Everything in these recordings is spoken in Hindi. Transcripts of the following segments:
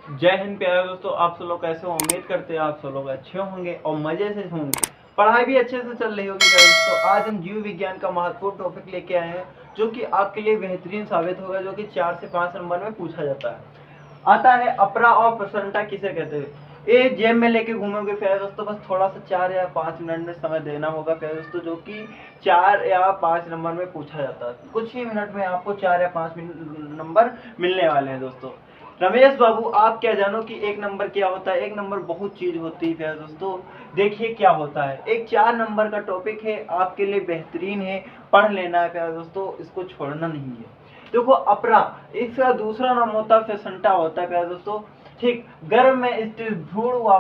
जय हिंद प्यारे दोस्तों, आप सब लोग कैसे हो? उम्मीद करते हैं आप सब लोग अच्छे होंगे और मजे से होंगे। पढ़ाई भी अच्छे से चल रही होगी प्यारे दोस्तों। आज हम जीव विज्ञान का महत्वपूर्ण टॉपिक लेके आए हैं जो कि आपके लिए बेहतरीन साबित होगा, जो कि 4 से 5 नंबर में पूछा जाता है। आता है अपरा और प्रसन्नता किसे कहते हैं। ये जेब में लेके घूमोगे प्यारे दोस्तों, बस थोड़ा सा 4 या 5 मिनट में समय देना होगा प्यारे दोस्तों, जो कि 4 या 5 नंबर में पूछा जाता है। कुछ ही मिनट में आपको 4 या 5 नंबर मिलने वाले हैं दोस्तों। रमेश बाबू, आप क्या जानो कि 1 नंबर क्या होता है? 1 नंबर बहुत चीज होती है प्यारे दोस्तों। देखिए क्या होता है। एक 4 नंबर का टॉपिक है, आपके लिए बेहतरीन है, पढ़ लेना है प्यारे दोस्तों, इसको छोड़ना नहीं है। देखो अपरा, इसका दूसरा नाम होता है फेसंटा होता है प्यारे दोस्तों। ठीक, गर्भ में स्थित भ्रूण व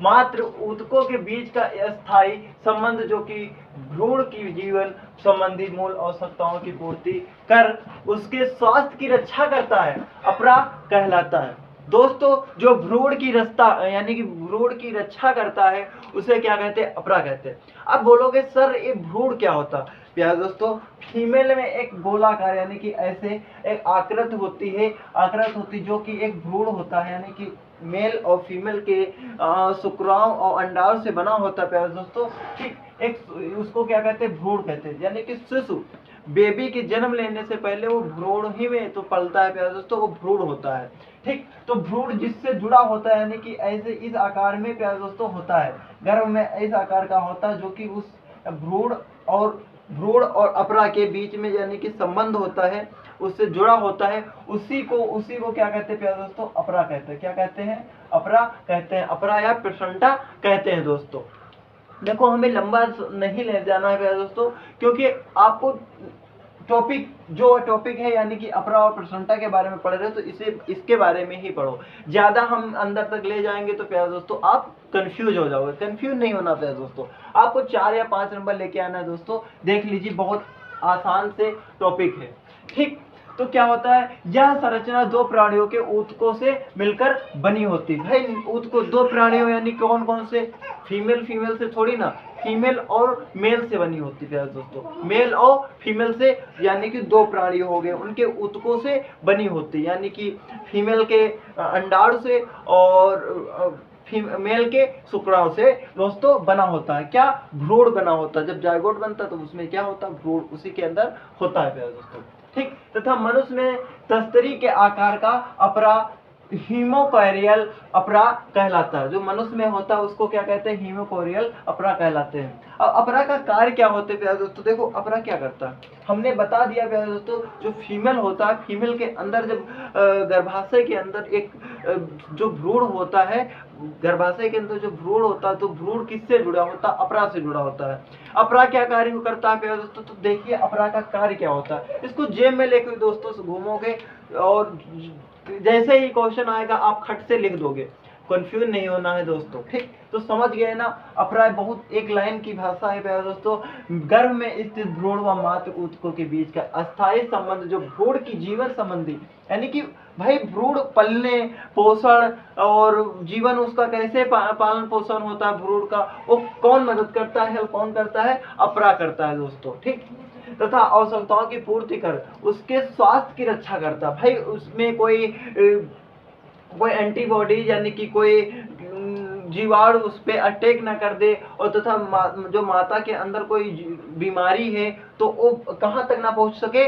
मात्र ऊतकों के बीच का अस्थायी संबंध, जो कि भ्रूण की जीवन संबंधी मूल आवश्यकताओं की पूर्ति कर उसके स्वास्थ्य की रक्षा करता है, अपरा कहलाता है दोस्तों। जो भ्रूण की रक्षा यानी कि भ्रूण की रक्षा करता है उसे क्या कहते हैं? अपरा कहते हैं। अब बोलोगे सर ये भ्रूण क्या होता है? प्यारे दोस्तों, फीमेल में एक गोलाकार यानी कि ऐसे एक आकृति होती जो कि एक भ्रूण होता है, यानी कि मेल और फीमेल के शुक्राणु और अंडाणु से बना होता है प्यारे दोस्तों। ठीक, एक उसको क्या कहते हैं? भ्रूण कहते हैं। यानी कि शिशु बेबी के जन्म लेने से पहले वो भ्रूण ही में तो पलता है प्यारे दोस्तों, वो भ्रूण होता है। ठीक, तो भ्रूण जिससे जुड़ा होता है, यानी कि ऐसे इस आकार में प्यारे दोस्तों होता है, गर्भ में इस आकार का होता है, जो कि उस भ्रूण और अपरा के बीच में यानी कि संबंध होता है, उससे जुड़ा होता है। उसी को क्या कहते हैं प्यारे दोस्तों? अपरा कहते हैं। क्या कहते हैं? अपरा कहते हैं, अपरा या प्रसन्नता कहते हैं दोस्तों। देखो हमें लंबा नहीं ले जाना है प्यारे दोस्तों, क्योंकि आपको टॉपिक है यानी कि अपरा और प्रसन्नता के बारे में पढ़ रहे हो, तो इसके बारे में ही पढ़ो। ज्यादा हम अंदर तक ले जाएंगे तो प्यारे दोस्तों आप कंफ्यूज हो जाओगे। कंफ्यूज नहीं होना प्यारे दोस्तों, आपको 4 या 5 नंबर लेके आना है दोस्तों। देख लीजिए, बहुत आसान से टॉपिक है। ठीक, तो क्या होता है? यह संरचना 2 प्राणियों के ऊतकों से मिलकर बनी होती है। भाई ऊतकों 2 प्राणियों यानी कौन कौन से? फीमेल से थोड़ी ना, फीमेल और मेल से बनी होती है दोस्तों। मेल और फीमेल से, यानी कि 2 प्राणी हो गए, उनके ऊतकों से बनी होती है, यानी कि फीमेल के अंडाणु से और मेल के शुक्राणु से दोस्तों बना होता है। क्या? भ्रूण बना होता है। जब जायगोट बनता है तो उसमें क्या होता है? भ्रूण उसी के अंदर होता है प्यारे दोस्तों। ठीक, तथा मनुष्य में तस्तरी के आकार का अपरा हीमोकोरियल अपरा कहलाता है। जो मनुष्य में होता है उसको क्या कहते हैं? हीमोकोरियल अपरा कहलाते हैं। अब अपरा का कार्य क्या होते हैं प्यारे दोस्तों? देखो अपरा क्या करता है, हमने बता दिया प्यारे दोस्तों। जो फीमेल होता है, फीमेल के अंदर जब गर्भाशय के अंदर एक जो भ्रूण होता है, गर्भाशय के अंदर जो भ्रूण होता है, तो भ्रूण किससे जुड़ा होता है? अपरा से जुड़ा होता है। अपरा क्या कार्य करता है प्यारे दोस्तों? तो देखिए अपरा का कार्य क्या होता है। इसको जेब में लेकर दोस्तों घूमोगे और जैसे ही क्वेश्चन आएगा आप खट से लिख दोगे, कंफ्यूज नहीं होना है दोस्तों। ठीक, तो समझ गए ना? अपरा बहुत एक लाइन की भाषा है प्यारे दोस्तों। गर्भ में स्थित भ्रूण व मात्र ऊतकों के बीच का अस्थायी संबंध, जो भ्रूण की जीवन संबंधी, यानी कि भाई भ्रूण पलने पोषण और जीवन उसका कैसे पालन पोषण होता है भ्रूण का, वो कौन मदद करता है? कौन करता है? अपरा करता है दोस्तों। ठीक, तथा आवश्यकताओं की पूर्ति कर उसके स्वास्थ्य की रक्षा करता। भाई उसमें कोई एंटीबॉडी यानी कि कोई जीवाणु उस पर अटैक ना कर दे, और तथा जो माता के अंदर कोई बीमारी है तो वो कहाँ तक ना पहुंच सके?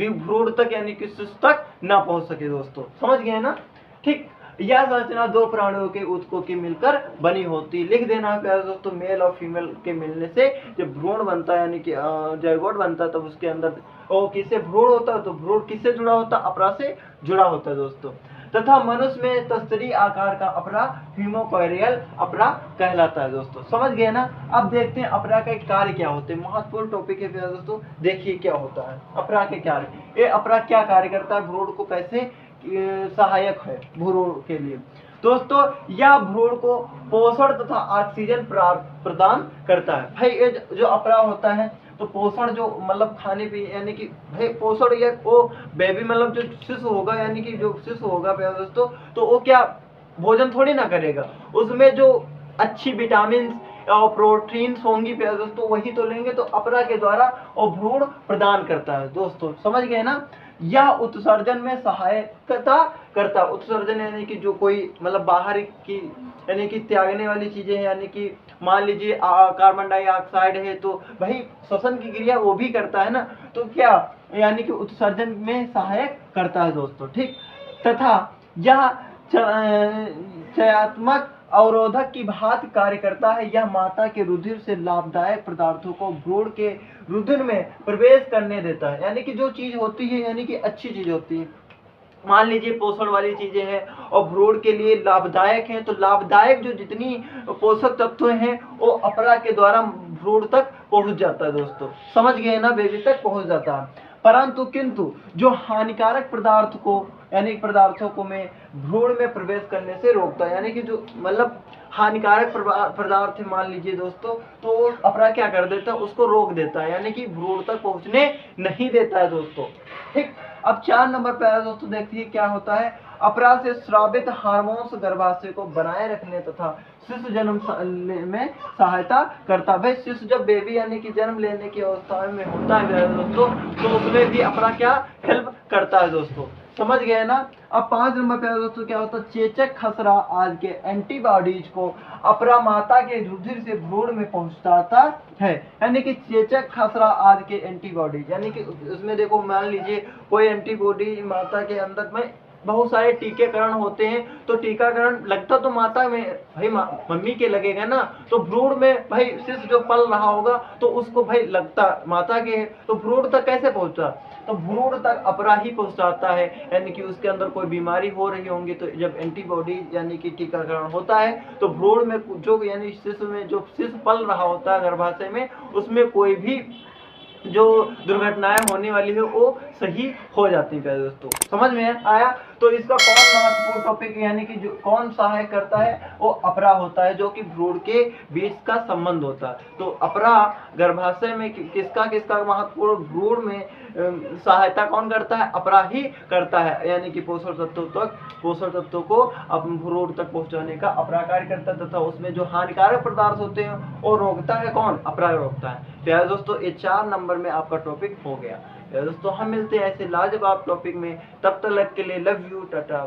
भ्रूण तक, यानी कि शिशु तक ना पहुंच सके दोस्तों। समझ गए ना? ठीक, यह संरचना 2 प्राणियों के ऊतकों की मिलकर बनी होती। लिख देना है प्यारे दोस्तों, मेल और फीमेल के मिलने से जब भ्रूण बनता है, यानी कि जायगोट बनता है, तब उसके अंदर वो किससे भ्रूण होता है? तो भ्रूण किससे जुड़ा होता है? अपरा से जुड़ा होता है दोस्तों। तथा मनुष्य में तस्तरी आकार का अपरा हीमोकोरियल अपरा कहलाता है दोस्तों। समझ गए ना? अब देखते हैं अपरा के कार्य क्या होते हैं। महत्वपूर्ण टॉपिक है प्यारे दोस्तों। देखिए क्या होता है अपरा के कार्य। ये अपरा क्या कार्य करता है? भ्रूण को कैसे सहायक है भ्रूण के लिए दोस्तों? यह भ्रूण को पोषण तथा ऑक्सीजन प्रदान करता है। भाई ये जो अपरा होता है, तो पोषण जो मतलब खाने पीने, यानी कि भाई पोषण या वो बेबी मतलब जो शिशु होगा, यानी कि जो शिशु होगा प्यारे दोस्तों, तो वो क्या भोजन थोड़ी ना करेगा। उसमें जो अच्छी विटामिन और प्रोटीन्स होंगी प्यारे दोस्तों, वही तो लेंगे, तो अपरा के द्वारा और भ्रूण प्रदान करता है दोस्तों, समझ गए ना। यह उत्सर्जन में सहायता करता, उत्सर्जन यानी कि जो कोई मतलब बाहर की यानी कि त्यागने वाली चीजें हैं, यानी कि मान लीजिए कार्बन डाइऑक्साइड है तो भाई श्वसन की क्रिया वो भी करता है ना, तो क्या यानी कि उत्सर्जन में सहायक करता है दोस्तों, ठीक। तथा यह चयात्मक अवरोधक की भांति कार्य करता है, यह माता के रुधिर से लाभदायक पदार्थों को भ्रूण के रुधिर में प्रवेश करने देता है, यानी कि जो चीज होती है यानी कि अच्छी चीज होती है, मान लीजिए पोषण वाली चीजें हैं और भ्रूण के लिए लाभदायक हैं, तो लाभदायक जो जितनी पोषक तत्व हैं वो अपरा के द्वारा भ्रूण तक पहुंच जाता है दोस्तों, समझ गए ना, बेबी तक पहुंच जाता है। परंतु किंतु जो हानिकारक पदार्थ को यानी पदार्थों को में भ्रूण में प्रवेश करने से रोकता है, यानी कि जो मतलब हानिकारक पदार्थ है मान लीजिए दोस्तों, तो अपरा क्या कर देता है, उसको रोक देता है, यानी कि भ्रूण तक पहुंचने नहीं देता है दोस्तों, ठीक। अब 4 नंबर पे दोस्तों देखिए क्या होता है, अपरा से स्रावित हार्मोन्स गर्भाशय को बनाए रखने तथा शिशु जन्म में सहायता करता है। भाई शिशु जब बेबी यानी कि जन्म लेने की अवस्था में होता है दोस्तों, तो उसमें भी अपरा क्या हेल्प करता है दोस्तों, समझ गए ना। अब 5 नंबर पे दोस्तों क्या होता है, चेचक खसरा आज के एंटीबॉडीज को अपरा माता के रुधिर से भ्रूण में पहुंचाता है, यानी कि चेचक खसरा आज के एंटीबॉडीज, यानी कि उसमें देखो मान लीजिए कोई एंटीबॉडी माता के अंदर में बहुत सारे टीकाकरण होते हैं, तो टीकाकरण लगता तो माता में भाई मम्मी के लगेगा ना, तो भ्रूण में भाई शिशु जो पल रहा होगा तो उसको भाई लगता माता के है, तो भ्रूण तक कैसे पहुंचा, तो भ्रूण तक अपरा ही पहुंचाता है, यानी कि उसके अंदर कोई बीमारी हो रही होंगी तो जब एंटीबॉडी यानी कि टीकाकरण होता है तो भ्रूण में जो यानी शिशु में जो शिशु पल रहा होता है गर्भाशय में, उसमें कोई भी जो दुर्घटनाएं होने वाली है वो सही हो जाती है दोस्तों, समझ में आया। तो इसका कौन महत्वपूर्ण टॉपिक यानी कि जो कौन सहायक करता है वो अपरा होता है, जो कि भ्रूण के बीच का संबंध होता है। तो अपरा गर्भाशय में किसका किसका महत्वपूर्ण, भ्रूण में सहायता कौन करता है, अपरा ही करता है, यानी कि पोषण तत्वों को अपने भ्रूण तक पहुंचाने का अपरा कार्य करता है, तथा उसमें जो हानिकारक पदार्थ होते हैं वो रोकता है कौन, अपरा रोकता है। तो यार दोस्तों ये 4 नंबर में आपका टॉपिक हो गया। यार दोस्तों हम मिलते हैं ऐसे लाजवाब टॉपिक में, तब तक के लिए लव यू, टाटा।